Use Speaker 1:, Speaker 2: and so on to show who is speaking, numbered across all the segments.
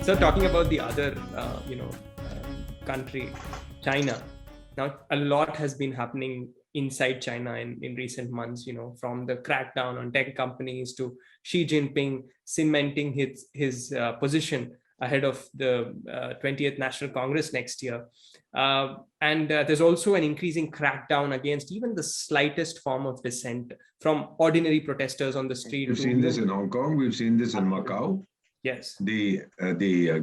Speaker 1: So talking about the other, country, China. Now, a lot has been happening inside China in recent months. From the crackdown on tech companies to Xi Jinping cementing his position ahead of the 20th National Congress next year. And there's also an increasing crackdown against even the slightest form of dissent from ordinary protesters on the street.
Speaker 2: We've seen this in Hong Kong. We've seen this in Macau.
Speaker 1: Yes.
Speaker 2: The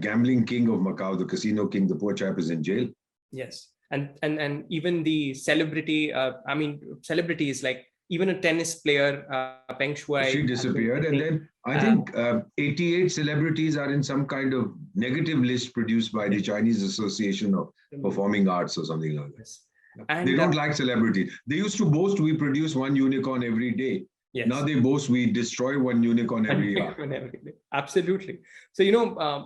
Speaker 2: gambling king of Macau, the casino king, the poor chap is in jail.
Speaker 1: Yes. And even the celebrities like even a tennis player, Peng Shuai.
Speaker 2: She disappeared. And then I think 88 celebrities are in some kind of negative list produced by the Chinese Association of Performing Arts or something like that. And they don't like celebrities. They used to boast we produce one unicorn every day. Yes. Now they boast we destroy one unicorn every year.
Speaker 1: Absolutely. So,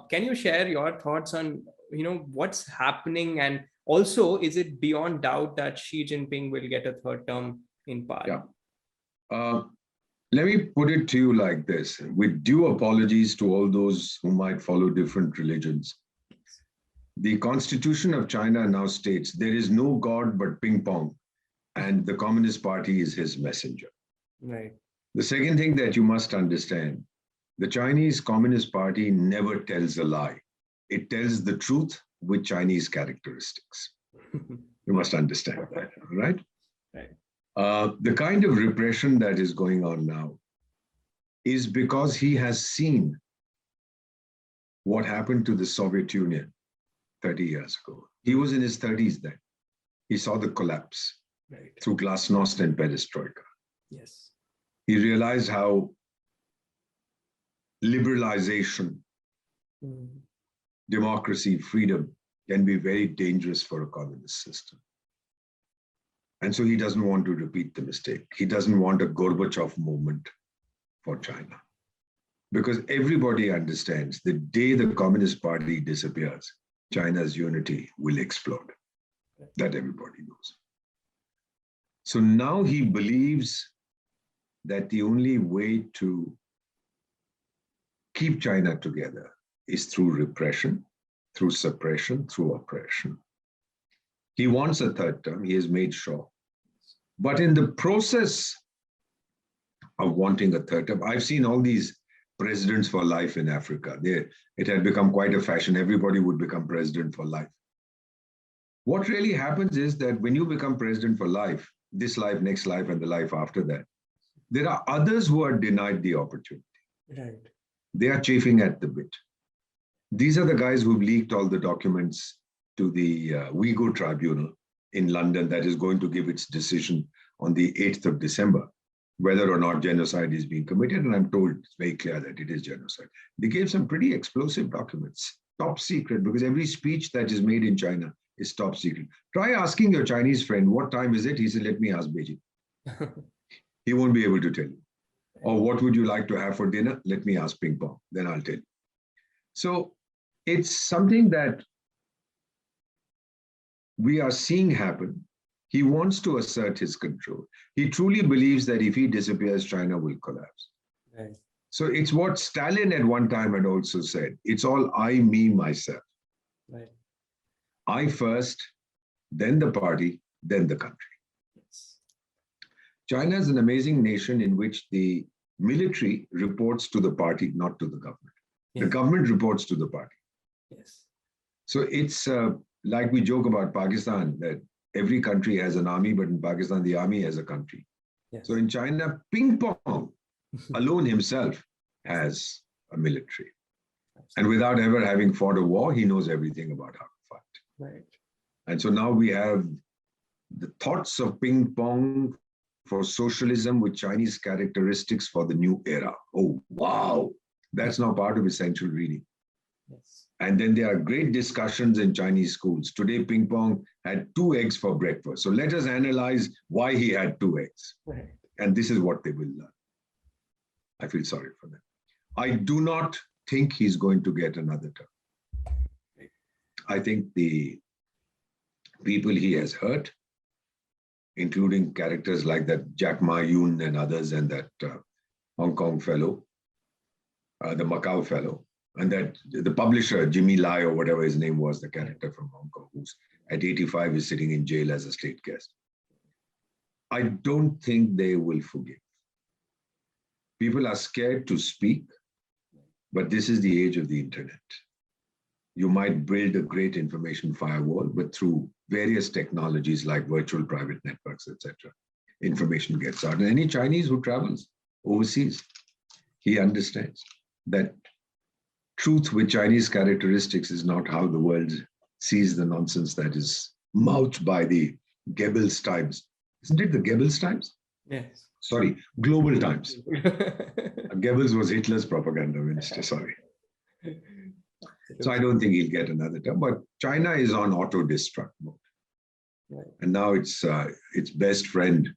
Speaker 1: can you share your thoughts on, what's happening? And also, is it beyond doubt that Xi Jinping will get a third term in power?
Speaker 2: Yeah. Let me put it to you like this, with due apologies to all those who might follow different religions. The Constitution of China now states there is no God but ping pong, and the Communist Party is his messenger.
Speaker 1: Right.
Speaker 2: The second thing that you must understand, the Chinese Communist Party never tells a lie. It tells the truth with Chinese characteristics. You must understand that, right?
Speaker 1: Right.
Speaker 2: The kind of repression that is going on now is because he has seen what happened to the Soviet Union 30 years ago. He was in his 30s then. He saw the collapse through glasnost and perestroika.
Speaker 1: Yes.
Speaker 2: He realized how liberalization, democracy, freedom can be very dangerous for a communist system. And so he doesn't want to repeat the mistake. He doesn't want a Gorbachev moment for China. Because everybody understands the day the Communist Party disappears, China's unity will explode. That everybody knows. So now he believes that the only way to keep China together is through repression, through suppression, through oppression. He wants a third term, he has made sure. But in the process of wanting a third term, I've seen all these presidents for life in Africa. It had become quite a fashion. Everybody would become president for life. What really happens is that when you become president for life, this life, next life, and the life after that, there are others who are denied the opportunity.
Speaker 1: Right.
Speaker 2: They are chafing at the bit. These are the guys who've leaked all the documents to the Uyghur Tribunal in London that is going to give its decision on the 8th of December, whether or not genocide is being committed. And I'm told it's very clear that it is genocide. They gave some pretty explosive documents, top secret, because every speech that is made in China is top secret. Try asking your Chinese friend, what time is it? He said, let me ask Beijing. He won't be able to tell you. Or what would you like to have for dinner? Let me ask ping pong, then I'll tell you. So it's something that we are seeing happen. He wants to assert his control. He truly believes that if he disappears, China will collapse.
Speaker 1: Right.
Speaker 2: So it's what Stalin at one time had also said. It's all I, me, myself.
Speaker 1: Right.
Speaker 2: I first, then the party, then the country. China is an amazing nation in which the military reports to the party, not to the government. Yeah. The government reports to the party.
Speaker 1: Yes.
Speaker 2: So it's like we joke about Pakistan, that every country has an army, but in Pakistan, the army has a country. Yes. So in China, ping pong alone himself has a military. And without ever having fought a war, he knows everything about how to fight.
Speaker 1: Right.
Speaker 2: And so now we have the thoughts of ping pong for socialism with Chinese characteristics for the new era. Oh, wow. That's now part of essential reading.
Speaker 1: Yes.
Speaker 2: And then there are great discussions in Chinese schools. Today, ping pong had 2 eggs for breakfast. So let us analyze why he had 2 eggs.
Speaker 1: Right.
Speaker 2: And this is what they will learn. I feel sorry for them. I do not think he's going to get another term. I think the people he has hurt, including characters like that Jack Ma Yun and others, and that Hong Kong fellow, the Macau fellow, And that the publisher, Jimmy Lai, or whatever his name was, the character from Hong Kong, who's at 85 is sitting in jail as a state guest. I don't think they will forgive. People are scared to speak, but this is the age of the internet. You might build a great information firewall, but through various technologies like virtual private networks, etc., information gets out. And any Chinese who travels overseas, he understands that truth with Chinese characteristics is not how the world sees the nonsense that is mouthed by the Goebbels Times. Isn't it the Goebbels Times?
Speaker 1: Yes.
Speaker 2: Sorry, Global Times. Goebbels was Hitler's propaganda minister, sorry. So I don't think he'll get another term, but China is on auto-destruct mode.
Speaker 1: Right.
Speaker 2: And now its best friend,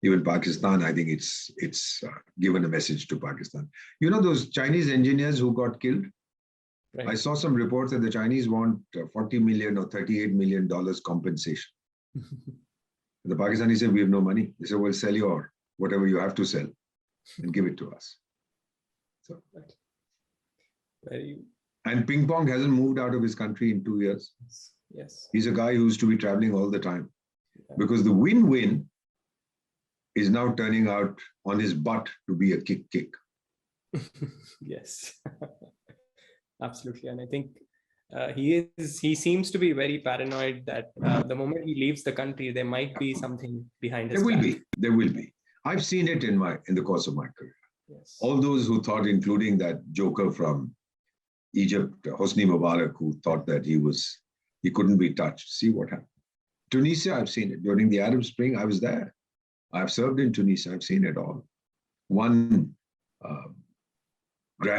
Speaker 2: even Pakistan, I think it's given a message to Pakistan. You know those Chinese engineers who got killed?
Speaker 1: Right.
Speaker 2: I saw some reports that the Chinese want $40 million or $38 million compensation. The Pakistanis said, we have no money. They said, well, sell your whatever you have to sell and give it to us. So, and Ping Pong hasn't moved out of his country in 2 years.
Speaker 1: Yes.
Speaker 2: He's a guy who used to be traveling all the time because the win-win is now turning out on his butt to be a kick.
Speaker 1: Yes, absolutely. And I think he seems to be very paranoid that the moment he leaves the country, there might be something behind his back.
Speaker 2: There will be. I've seen it in the course of my career.
Speaker 1: Yes.
Speaker 2: All those who thought, including that joker from Egypt, Hosni Mubarak, who thought that he couldn't be touched. See what happened. Tunisia, I've seen it. During the Arab Spring, I was there. I've served in Tunisia. I've seen it all. One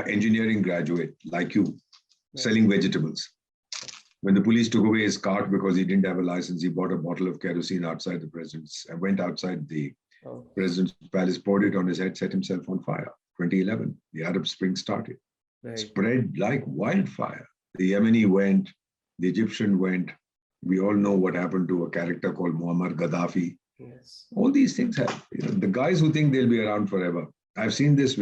Speaker 2: engineering graduate like you, selling vegetables. When the police took away his cart because he didn't have a license, he bought a bottle of kerosene outside the president's, went outside the president's palace, poured it on his head, set himself on fire. 2011, the Arab Spring started. Right. Spread like wildfire. The Yemeni went, the Egyptian went. We all know what happened to a character called Muammar Gaddafi.
Speaker 1: Yes.
Speaker 2: All these things have, the guys who think they'll be around forever. I've seen this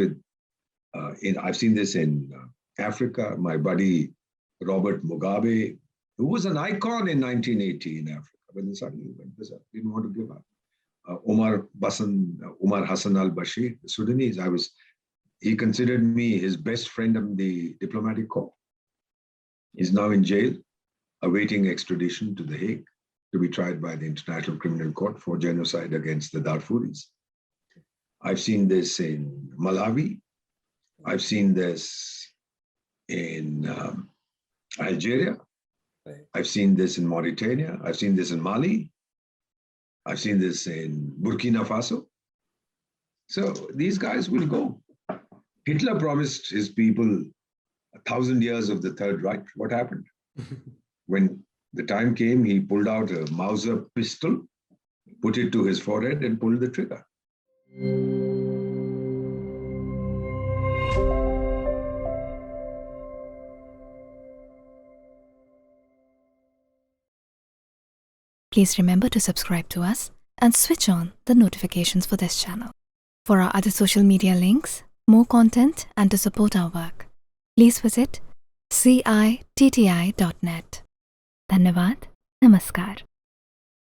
Speaker 2: in Africa. My buddy Robert Mugabe, who was an icon in 1980 in Africa, but then suddenly went berserk, didn't want to give up. Omar Hassan al-Bashir, the Sudanese, he considered me his best friend in the diplomatic corps. He's now in jail, awaiting extradition to The Hague to be tried by the International Criminal Court for genocide against the Darfuris. I've seen this in Malawi. I've seen this in Algeria. I've seen this in Mauritania. I've seen this in Mali. I've seen this in Burkina Faso. So these guys will go. Hitler promised his people 1,000 years of the Third Reich. What happened? When the time came, he pulled out a Mauser pistol, put it to his forehead and pulled the trigger.
Speaker 3: Please remember to subscribe to us and switch on the notifications for this channel. For our other social media links, more content, and to support our work, please visit citti.net. Dhanyavad. Namaskar.